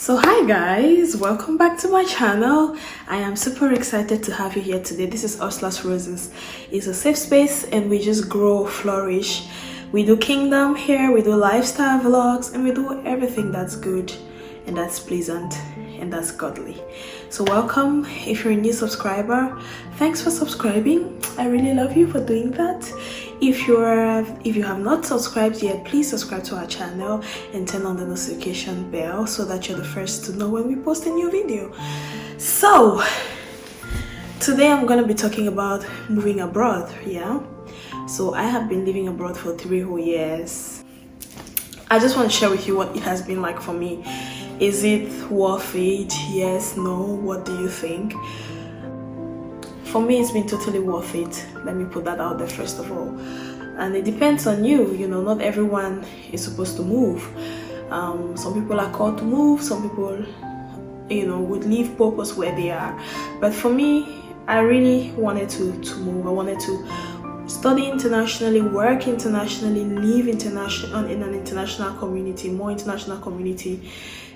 So hi guys, welcome back to my channel. I am super excited to have you here today. This is Ursula's Roses. It's a safe space and we just grow, flourish. We do kingdom here, we do lifestyle vlogs, and we do everything that's good and that's pleasant and that's godly. So welcome. If you're a new subscriber, thanks for subscribing. I really love you for doing that. If you have not subscribed yet, please subscribe to our channel and turn on the notification bell so that you're the first to know when we post a new video. So today I'm going to be talking about moving abroad. So I have been living abroad for 3 whole years. I just want to share with you what it has been like for me. Is it worth it? Yes, no? What do you think? For me, it's been totally worth it. Let me put that out there first of all. And it depends on you. Not everyone is supposed to move. Some people are called to move. Some people, would leave purpose where they are. But for me, I really wanted to move. I wanted to study internationally, work internationally, live in an international community, more international community,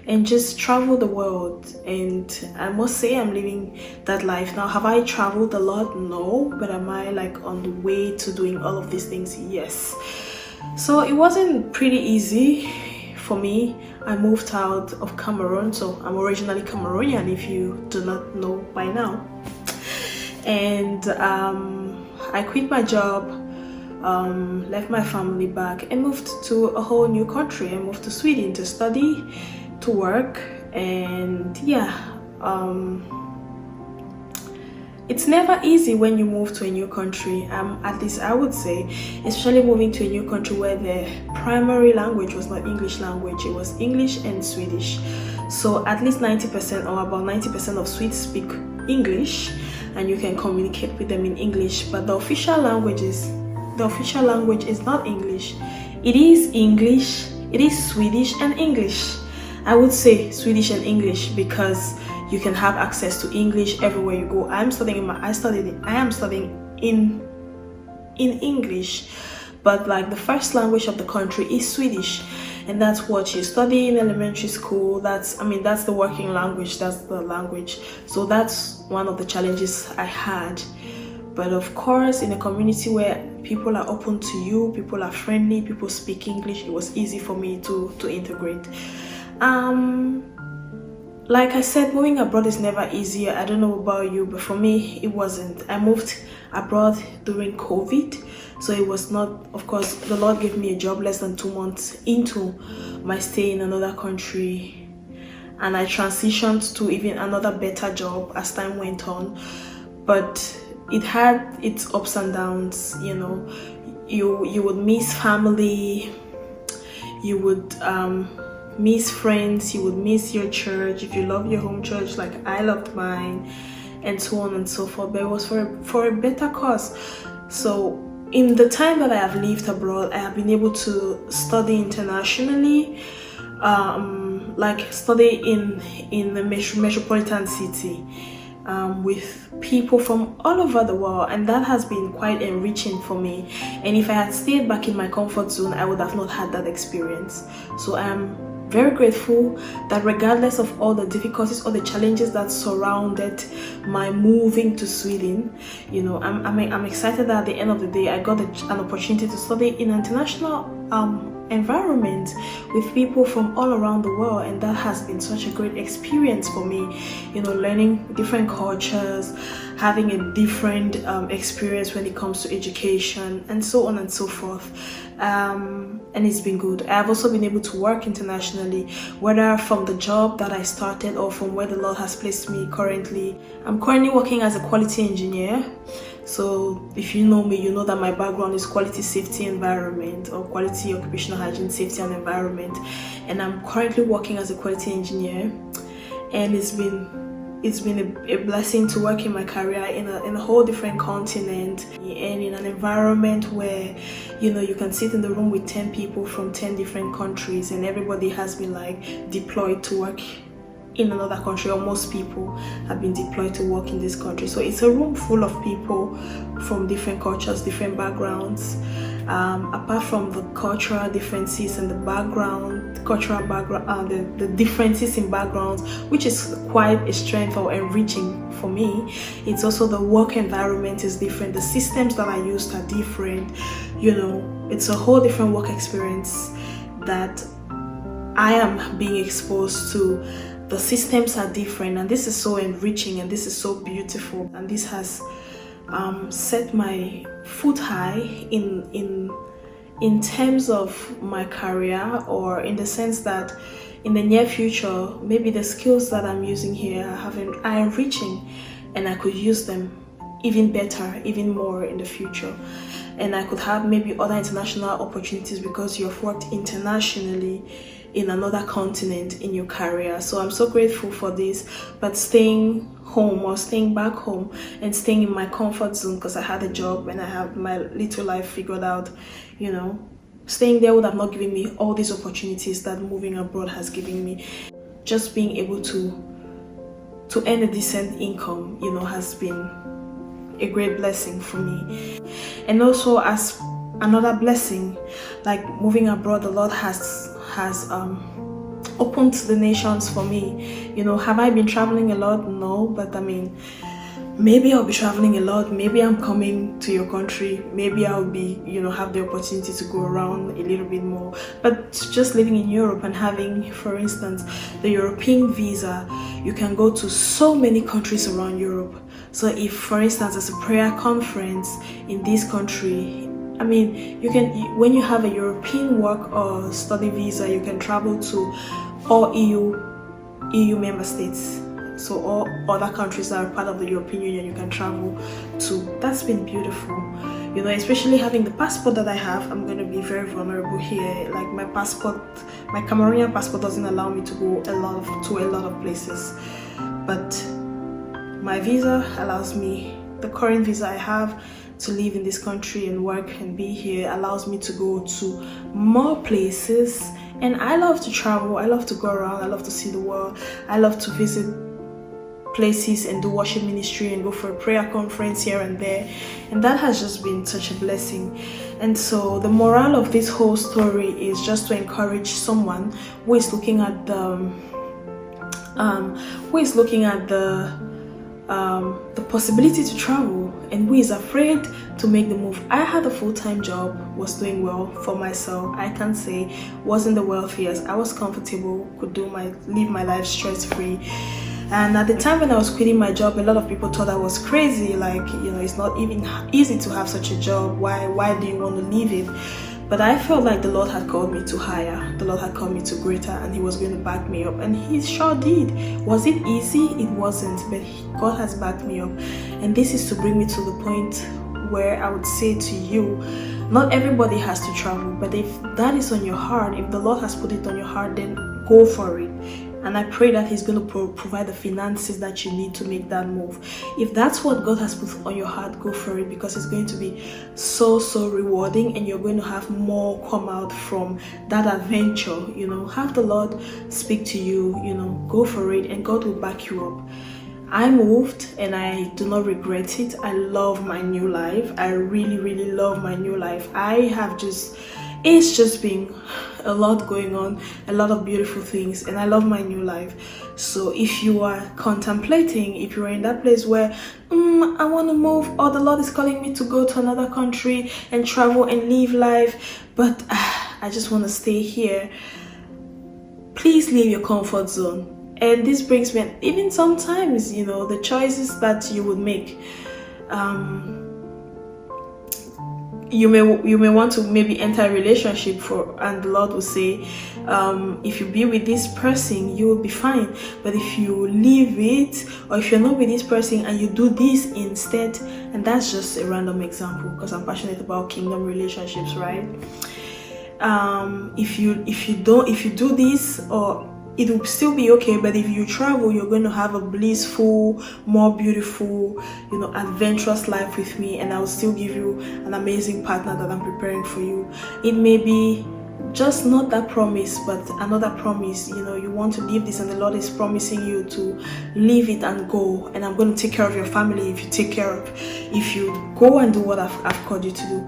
and just travel the world. And I must say I'm living that life now. Have I traveled a lot? No. But am I on the way to doing all of these things? Yes. So it wasn't pretty easy for me. I moved out of Cameroon, so I'm originally Cameroonian if you do not know by now. And I quit my job, left my family back, and moved to a whole new country. I moved to Sweden to study, to work, and it's never easy when you move to a new country. At least I would say, especially moving to a new country where the primary language was not English language, it was English and Swedish. So at least 90% or about 90% of Swedes speak English, and you can communicate with them in English. But the official language is not English. It is English, it is Swedish and English. I would say Swedish and English because you can have access to English everywhere you go. I am studying in English, but the first language of the country is Swedish, and that's what you study in elementary school. That's the working language, that's the language. So that's one of the challenges I had. But of course, in a community where people are open to you, people are friendly, people speak English, it was easy for me to integrate. Like I said, moving abroad is never easy. I don't know about you, but for me, it wasn't. I moved abroad during COVID, so it was not, of course, the Lord gave me a job less than 2 months into my stay in another country, and I transitioned to even another better job as time went on. But it had its ups and downs. You would miss family, you would miss friends, you would miss your church if you love your home church like I loved mine, and so on and so forth. But it was for a better cause. So in the time that I have lived abroad, I have been able to study internationally, study in the metropolitan city, with people from all over the world, and that has been quite enriching for me. And if I had stayed back in my comfort zone, I would have not had that experience. So I am very grateful that regardless of all the difficulties or the challenges that surrounded my moving to Sweden, I'm excited that at the end of the day I got an opportunity to study in an international environment with people from all around the world, and that has been such a great experience for me. Learning different cultures, having a different experience when it comes to education, and so on and so forth. And it's been good. I have also been able to work internationally, whether from the job that I started or from where the Lord has placed me currently. I'm currently working as a quality engineer. So if you know me, you know that my background is quality safety environment, or quality occupational hygiene safety and environment, and I'm currently working as a quality engineer. And it's been a blessing to work in my career in a whole different continent, and in an environment where you can sit in the room with 10 people from 10 different countries, and everybody has been deployed to work in another country, or most people have been deployed to work in this country. So it's a room full of people from different cultures, different backgrounds. Apart from the cultural differences and the background cultural background, the differences in backgrounds, which is quite a strength or enriching for me. It's also the work environment is different, the systems that I used are different, you know, it's a whole different work experience that I am being exposed to. The systems are different, and this is so enriching and this is so beautiful, and this has set my foot high in terms of my career, or in the sense that in the near future, maybe the skills that I'm using here are enriching, and I could use them even better, even more in the future. And I could have maybe other international opportunities because you've worked internationally in another continent in your career. So I'm so grateful for this. But staying home, or staying back home and staying in my comfort zone, because I had a job and I have my little life figured out, you know, staying there would have not given me all these opportunities that moving abroad has given me. Just being able to earn a decent income, you know, has been a great blessing for me. And also, as another blessing, like moving abroad, the Lord has opened the nations for me. You know, have I been traveling a lot? No, but I mean, maybe I'll be traveling a lot. Maybe I'm coming to your country. Maybe I'll be, you know, have the opportunity to go around a little bit more. But just living in Europe and having, for instance, the European visa, you can go to so many countries around Europe. So if, for instance, there's a prayer conference in this country, I mean, you can, when you have a European work or study visa, you can travel to all EU member states. So all other countries that are part of the European Union, you can travel to. That's been beautiful. You know, especially having the passport that I have, I'm going to be very vulnerable here. Like my passport, my Cameroonian passport doesn't allow me to go to a lot of places. But my visa allows me, the current visa I have to live in this country and work and be here, allows me to go to more places. And I love to travel, I love to go around, I love to see the world, I love to visit places and do worship ministry and go for a prayer conference here and there. And that has just been such a blessing. And so the moral of this whole story is just to encourage someone who is looking at the possibility to travel and who is afraid to make the move. I had a full-time job, was doing well for myself. I can't say wasn't the wealthiest. I was comfortable, could live my life stress-free. And at the time when I was quitting my job, a lot of people thought I was crazy. Like, you know, it's not even easy to have such a job. Why do you want to leave it? But I felt like the Lord had called me to higher. The Lord had called me to greater, and He was going to back me up. And He sure did. Was it easy? It wasn't. But God has backed me up. And this is to bring me to the point where I would say to you, not everybody has to travel. But if that is on your heart, if the Lord has put it on your heart, then go for it. And I pray that He's going to provide the finances that you need to make that move. If that's what God has put on your heart, go for it, because it's going to be so rewarding, and you're going to have more come out from that adventure. You know, have the Lord speak to you, you know, go for it, and God will back you up. I moved and I do not regret it. I love my new life. I really love my new life. It's just been a lot going on, a lot of beautiful things, and I love my new life. So if you are contemplating, if you are in that place where I want to move, or the Lord is calling me to go to another country and travel and live life, but I just want to stay here, please leave your comfort zone. And this brings me, even sometimes, you know, the choices that you would make, you may want to maybe enter a relationship and the Lord will say, if you be with this person, you will be fine. But if you leave it, or if you're not with this person and you do this instead, and that's just a random example because I'm passionate about kingdom relationships, right? If you do this, or it will still be okay, but if you travel, you're going to have a blissful, more beautiful, you know, adventurous life with me, and I will still give you an amazing partner that I'm preparing for you. It may be just not that promise, but another promise. You know, you want to leave this and the Lord is promising you to leave it and go, and I'm going to take care of your family if you go and do what I've called you to do.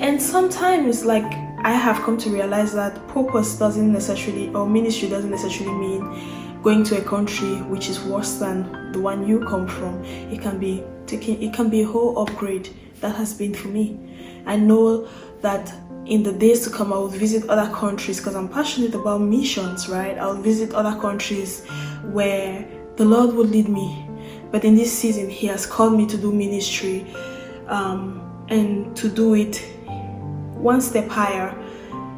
And sometimes, like, I have come to realize that purpose doesn't necessarily, or ministry doesn't necessarily mean going to a country which is worse than the one you come from. It can be a whole upgrade. That has been for me. I know that in the days to come I will visit other countries because I'm passionate about missions, right? I'll visit other countries where the Lord will lead me. But in this season, He has called me to do ministry, and to do it one step higher.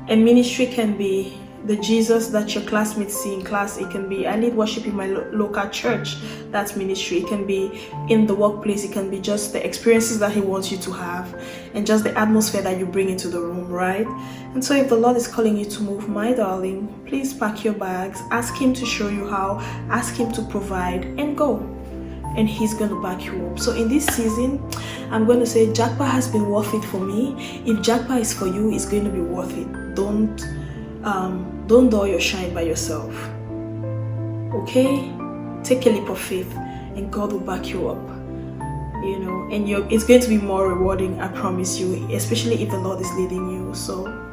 And ministry can be the Jesus that your classmates see in class. It can be, I need worship in my local church. That's ministry. It can be in the workplace. It can be just the experiences that He wants you to have and just the atmosphere that you bring into the room, right? And so if the Lord is calling you to move, my darling, please pack your bags, ask Him to show you how, ask Him to provide, and go. And He's going to back you up. So in this season, I'm going to say Japa has been worth it for me. If Japa is for you, it's going to be worth it. Don't dull your shine by yourself. Okay? Take a leap of faith and God will back you up. You know, and it's going to be more rewarding, I promise you, especially if the Lord is leading you. So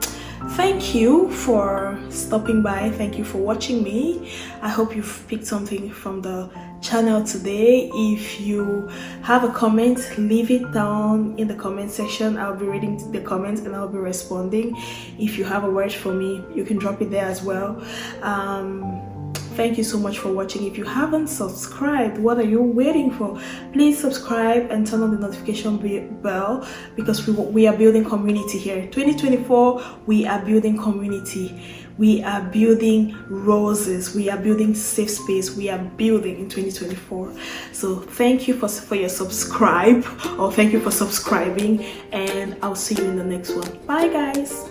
thank you for stopping by. Thank you for watching me. I hope you've picked something from the channel today. If you have a comment, leave it down in the comment section. I'll be reading the comments and I'll be responding. If you have a word for me, you can drop it there as well. Thank you so much for watching. If you haven't subscribed, what are you waiting for? Please subscribe and turn on the notification bell, because we are building community here. 2024, we are building community. We are building roses. We are building safe space. We are building in 2024. So thank you for your subscribe, or thank you for subscribing, and I'll see you in the next one. Bye guys.